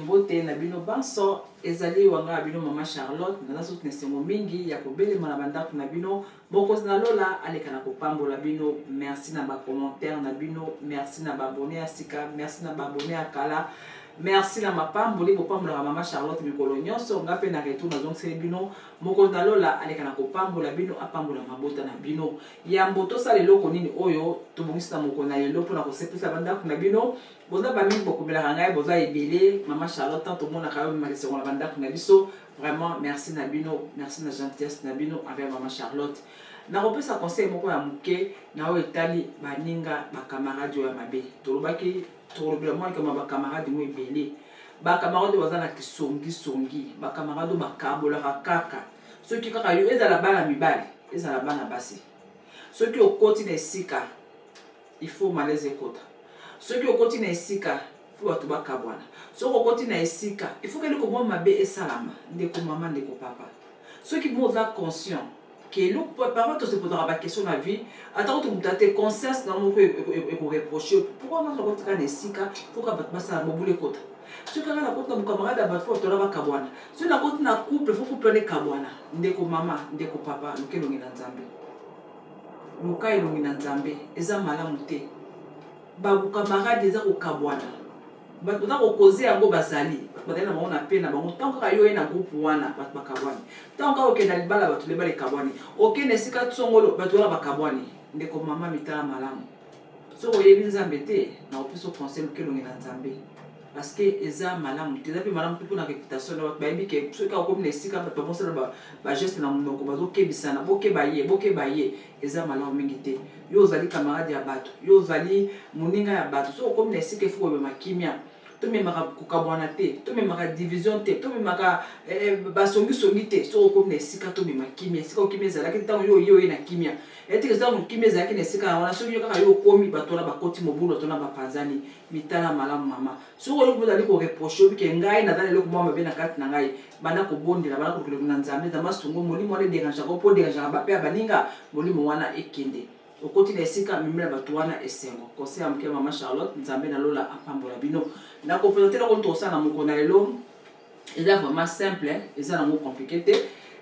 Mbote na bino banso ezali wanga bino mama Charlotte na sout nesengo mingi ya kobele mana bandako na bino bokozi na lola aleka na kopambola bino. Merci na ba commentaire na bino, merci na ba abonné ya sika, merci na ba abonné ya kala, merci na mapamboli bopambola mama Charlotte mikolo nyonso ngape na retour na zongse bino mokozi na lola aleka na kopambola bino apambola mabota na bino ya mboto sa lelo konini oyo tobongisa moko na lelo pona ko sepisa bandako na bino. Boza ba mingi bokobela ngai boza ebele mama Charlotte tant mona kayo makisongo na bandako na biso. Vraiment merci na bino, merci na gentillesse na bino avec mama Charlotte. Na kopesa conseil moko ya muke na o etali baninga ba camarade ya mabe tolobaki tolobela moi que ba camarade mo ebele ba camarade baza na kisongi ba camarade ba kabola kaka soki kaka yo ezala bana mibali ezala bana basi soki okoti na sika il faut malaise ekota soki okoti na esika fu bato bakabwana soki okoti na esika il faut que ndeko mabe esalama ndeko mama ndeko papa soki boza conscient que le parent te posera la question na vie attends tu mutate conscience dans mon ko reprocher pourquoi moi je kotika na esika pourquoi bato basala bobule kota soki kaka na kota na camarade bato fo tola bakabwana soki na kota na couple faut couple ne kabwana ndeko mama ndeko papa lukelongi na nzambe luka elongi na nzambe eza malamu te babu camarade eza kokabwana bato za kokoze yango bazali bazali na bango na pe na bango tant kaka yo na groupe wana bato bakabwani tant kaka okenda libala bato lebala ekabwani okende esika tsongolo bato wana bakabwani ndeko mama mitala malamu so oyebi nzambe te na opeso conseil kelongi na nzambe parce que eza malamu te eza pe malamu te mpona réputation na bato bayebi ke soki akomi na esika bato babosala bageste na monoko bazokebisana bokeba ye eza malamu mingi te yo ozali camarade ya bato yo ozali moninga ya bato so okomi na esika efu obema kimia tomemaka kokabwana te tomemaka division te tomemaka basongisongi te so okomi na esika tomema kimia esika okimia ezalaki ntango yo oye na kimia eteke ntango kimia ezalaki na esika wana soki yo kaka yo okomi bato wana bakoti mobulu bato wana bapanzani mitala malamu mama soki oyo ozali koreproche obike ngai naza leloko mwa mabe na kati na ngai banda kobondela banda kokeloko na nzambe nzambe songo molimo wanaederangeaka mpoederangeaka bape ya baninga molimo wana ekende okoti na esika mimela bato wana esengo conseil ya moke ya mama Charlotte nzambe na lola apambola bino na kopresente loko tosala na moko na lelo eza vraiment simple eza nango compliqué te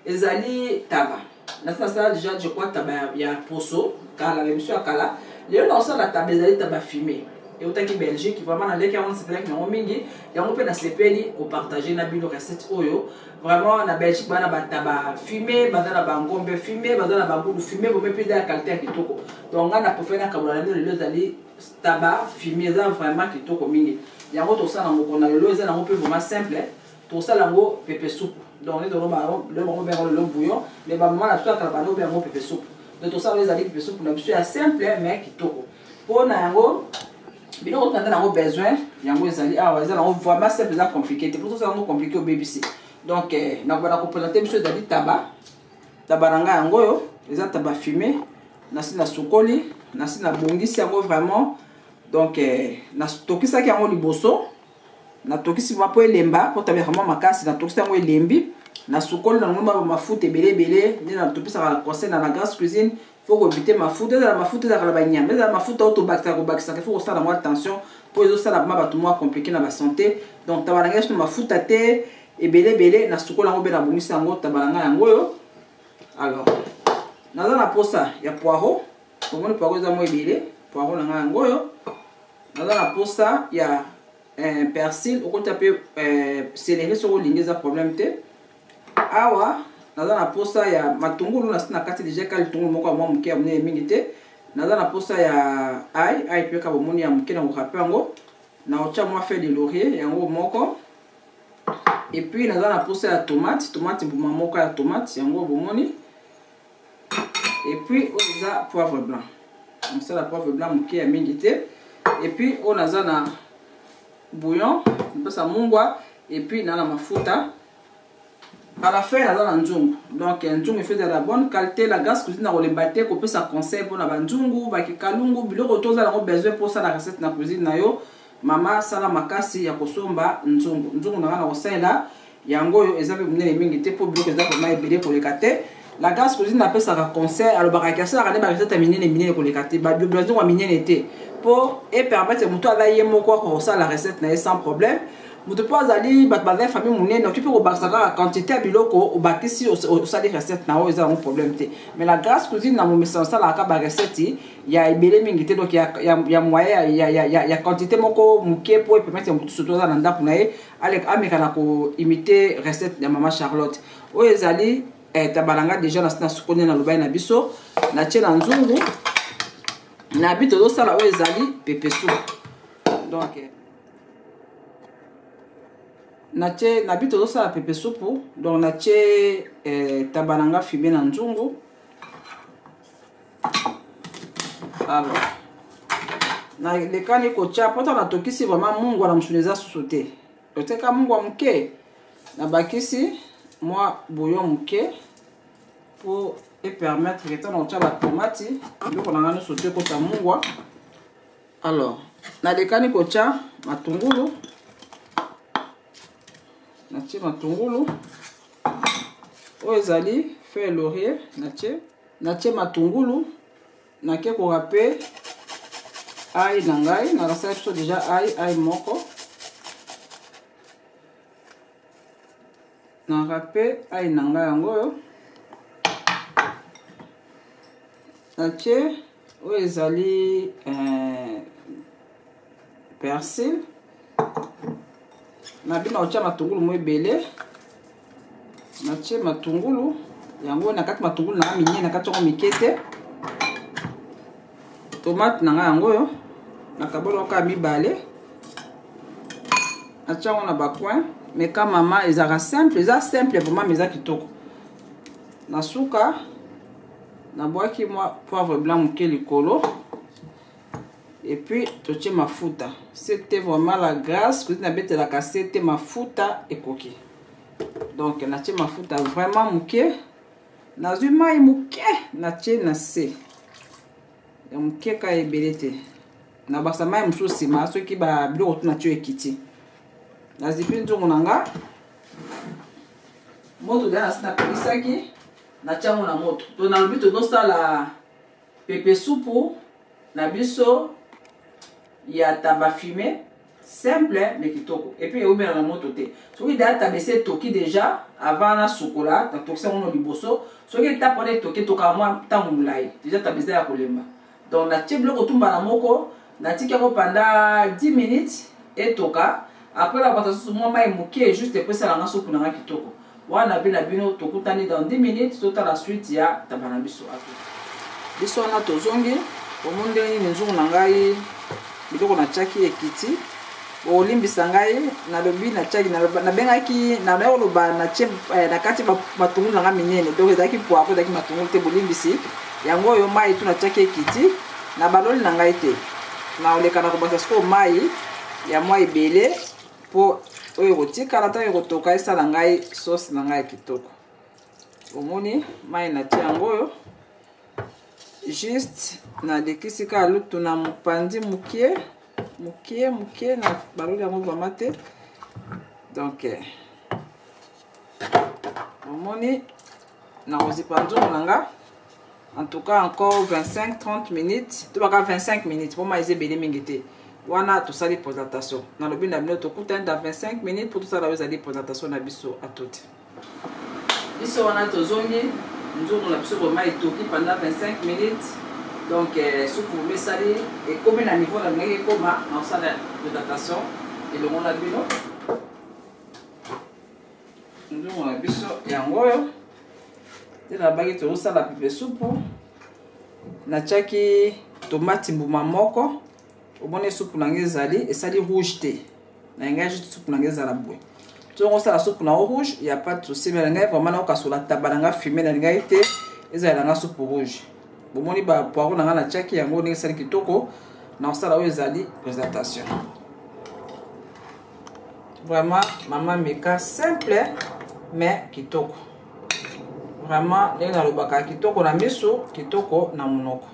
ezali taba nasala déjà je crois taba ya poso kala l'émission ya kala lelo naosala taba ezali taba fumé eutaki Belgique vraiment na leki yango nasepelaki nango mingi yango mpe nasepeli kopartage na bino recette oyo vraiment na Belgique bana bataba fumé baza na bangombe fumé baza na bambulu fumé bompe mpe eza ya qualité ya kitoko donc nga na préféré na kabola na lelo ezali taba fumé eza vraiment kitoko mingi yango tosala na moko na lelo eza nango mpe vraiment simple tosala yango pepe soupe donc le bango bengo lelo bouillon mais bamama na biso akala bano bengo pepe soupe donc tosala ezali pepe soupe na biso ya simple mais kitoko mpona yango biloko tanda nango besoin yango ezali awa eza nango vraiment simple eza compliqué te po tosala yango compliqué obebisi donc nakobana kopresente biso ezali taba na ngai yango oyo eza taba fumé nasi na sukoli nasi na bongisi yango vraiment donc natokisaki yango liboso natokisi mpo elemba mpo tabeka mwa makasi natokisi yango elembi na sukoli nango mafuta ebele nde natopisaka conseil na grasse cuisine faut éviter mafuta ezala mafuta ezala banyama ezala mafuta oyo tobakisaka il faut kosala mwa attention mpo ezosala ma bato mwa compliqué na basanté donc tabalanga so mafuta te ebele na sukoli yango mpe nabongisi yango tabalanga yango oyo alors naza na posa ya poireau omoni poireau eza mwa ebele poireau na ngai yango oyo naza na posa ya persil okota mpe céleri soko olingi eza problème te awa naza na posa ya matungulu nasi na kati déjà kali tungulu moko ya mwa moke ya monene mingi te naza na posa ya ai mpe ka bomoni ya moke na kokape yango na otya mwa feuille de laurier yango moko et puis naza na posa ya tomate mbuma moko ya tomate yango bomoni et puis oyo eza poivre blanc mosala poivre blanc moke ya mingi te et puis oyo naza na bouillon mpesa mungwa et puis na mafuta à la fin naza na nzungu donc nzungu efait de la bonne qualité la grasse cuisine na kolemba te kopesa conseil mpona banzungu bakikalungu biloko toza nango besoin mpo osala recette na cuisine na yo mama sala makasi ya kosomba nzungu na nga na kosalela yango oyo eza mpe monene mingi te mpo biloko eza vraimen ebele koleka te La grâce cuisine n'appelle ça un conseil. Alors, bah, recette à minine pour les cater. Bah, besoin de minine était pour et permettre de à d'aller quoi ça la recette n'est sans problème. Vous ne pouvez pas aller battre famille mounine. Donc, tu peux rebattre la quantité à biloko ou battre si au ça des recettes n'a pas un problème. Mais la grâce cuisine dans mon message ça la caba recette il y a belé mingité donc il y a moyen il y a quantité moko muké pour permettre de surtout dans l'anda pour naïe avec amekana ko imiter recette de maman Charlotte. Ou ezali tabalanga déjà na sukone na lobai na biso na tie na nzungu na bito do sala o ezali pepe soup. Donc na tie na bito do sala pepe soup donc na tie tabalanga fumé na nzungu. Alors na lekani ko tia poto na tokisi vraiment mungu na msuneza sauté. Oteka mungu mke na bakisi moi bouillon mouquet pour et permettre que ton on la tomate donc on a sauté côté mungwa. Alors na lekani kocha matungulu na tie matungulu o ezali feuille laurier na tie matungulu na ke ko râper ail na ngai na rasa biso déjà ail moko na râper ail na ngai yango na tie o ezali persil na bino otia matungulu mo ebele na tie matungulu yango na kati matungulu na minye na kati ngo mikete tomate na nga yango na kabolo ka mibale atia ngo na ba coin mais quand maman ezaka simple vraiment mais ezaki kitoko na suka na boaki moi poivre blanc muke likolo et puis totie mafuta c'était vraiment la grâce que na bete la cassette mafuta ekoki donc na tie mafuta vraiment muke na zuma muke na tie na se ya muke ka ebelete na basa mai mususi ma soki ba biloko tuna tie ekiti na zipi nzungu nanga moto dana sina pelisaki na tiango na moto to na lobito do sala pepe soupu na biso ya taba fumé simple mais kitoko et puis oubien na moto te soki da tabese toki déjà avant na sukola ta tokisa ngono liboso soki ta pone toki toka mwa tangu mulai déjà tabese ya kolemba donc na tie bloko tumba na moko na tika ko pendant 10 minutes et toka après la passation moi mai muke juste après ça la soupe na kitoko wana bina bino tokutani dans 10 minutes tota la suite ya tabana biso ato biso na tozongi omonde ni nzungu na ngai biloko na chaki ekiti olimbisa ngai na lobi na chaki na bengaki na loba na tie na kati matungulu na ngai minene donc ezaki poako ezaki matungulu te bolimbisi yango yo mai tu na chaki ekiti na baloli na ngai te na oleka na kobasa sko mai ya moi ebele po oyo kotika la tango kotoka esala ngai sauce na ngai kitoko omoni mai na tia yango juste na dekisi ka lutu na mupandi mukie na baloli yango vraiment te donc omoni na kozipa nzungu na nga en tout cas encore 25-30 minutes to baka 25 minutes pour mai ezebele mingi te wana to sali présentation na lobi na bino to kuta dans 25 minutes pour tout ça la weza di présentation na biso à toutes biso wana to zongi nzungu na biso vraiment etoki pendant 25 minutes donc soupe mesali et comme na niveau na ngeke koma na sala présentation et le monde na bino nzungu na biso yango yo tena bagi to sala pepe soupe na chaki tomate mbuma moko obone soupe na ngezali esali rouge te na ngai juste soupe na ngezala boy to on sala soupe na rouge il y a pas de souci mais ngai vraiment na okasola tabalanga fumé na ngai te ezala na soupe rouge bomoni ba poiro na na chaki yango ndenge sali kitoko na sala o ezali présentation vraiment maman meka simple mais kitoko vraiment ndenge na lobaka kitoko na miso kitoko na monoko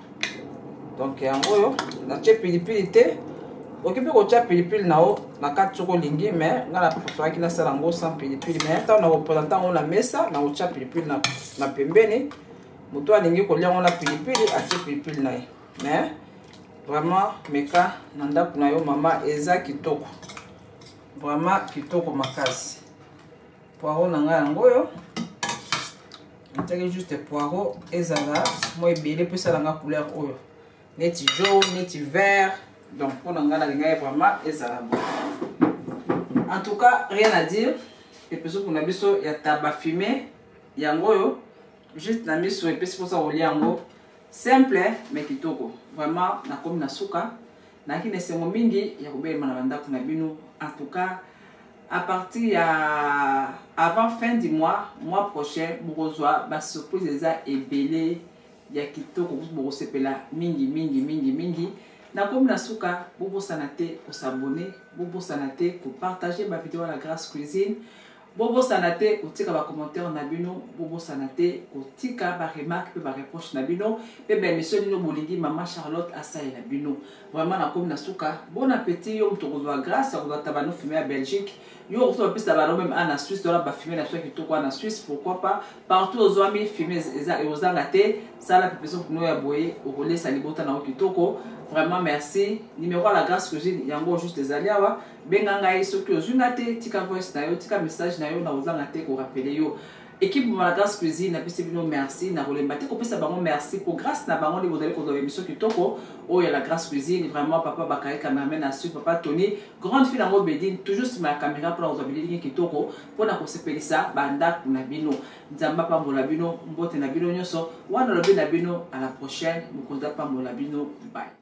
donc yango yo na tie pilipili te okipe kotia pilipili na o na kati soko lingi mais nga na préféraki nasala yango sans pilipili mais ntango na kopresente yango na mesa na kotia pilipili na pembeni moto alingi kolia yango na pilipili atie pilipili na ye mais vraiment meka na ndako na yo mama eza kitoko vraiment kitoko makasi poireau na nga yango oyo ntiaki juste poireau ezala mo ebele mpo esalanga couleur oyo neti jaune neti vert donc pour nga na linga vraiment ezala bon. En tout cas rien à dire epeso kuna biso ya taba fumé yango oyo juste na miso epesi posa kolia yango simple mais kitoko vraiment nakomi na suka naki na esengo mingi ya kobelema na bandako na bino. En tout cas à partir ya avant fin du mois prochain bokozwa ba surprise eza ebele ya kitoko bokosepela mingi nakomi na suka bobosana te kosabone bobosana te kopartager ba vidéo la Grâce Cuisine bobosana te kotika ba commentaire na bino bobosana te kotika ba remarque pe ba reproche na bino pe ba émission nino bolingi Mama Charlotte asalela bino vraiment nakomi na suka. Bon appétit yo mtokozwa grâce ya kozata bano filmer à Belgique yo ko piste ba même en Suisse dola ba filmer na so kitoko en Suisse pourquoi pas partout aux amis filmer eza et ozanga te sala pepeso kuno ya boye okolesa libota na kitoko. Vraiment merci. Numéro à la Grâce Cuisine yango juste des aliawa benga ngai soki ozunga te tika voice na yo tika message na yo na ozanga te ko rappeler yo équipe de la Grâce Cuisine na pesi bino merci na kolemba te ko pesa bango merci pour grâce na bango vous allez ko do émission kitoko o ya la Grâce Cuisine vraiment papa Bakari cameraman na su papa Tony grande fille nango Bedine toujours sur ma caméra pour vous abilité kitoko pour na ko sepelisa banda na bino nzamba pambola bino mbote na bino nyoso wana lobi na bino à la prochaine mukonda pambola bino bye.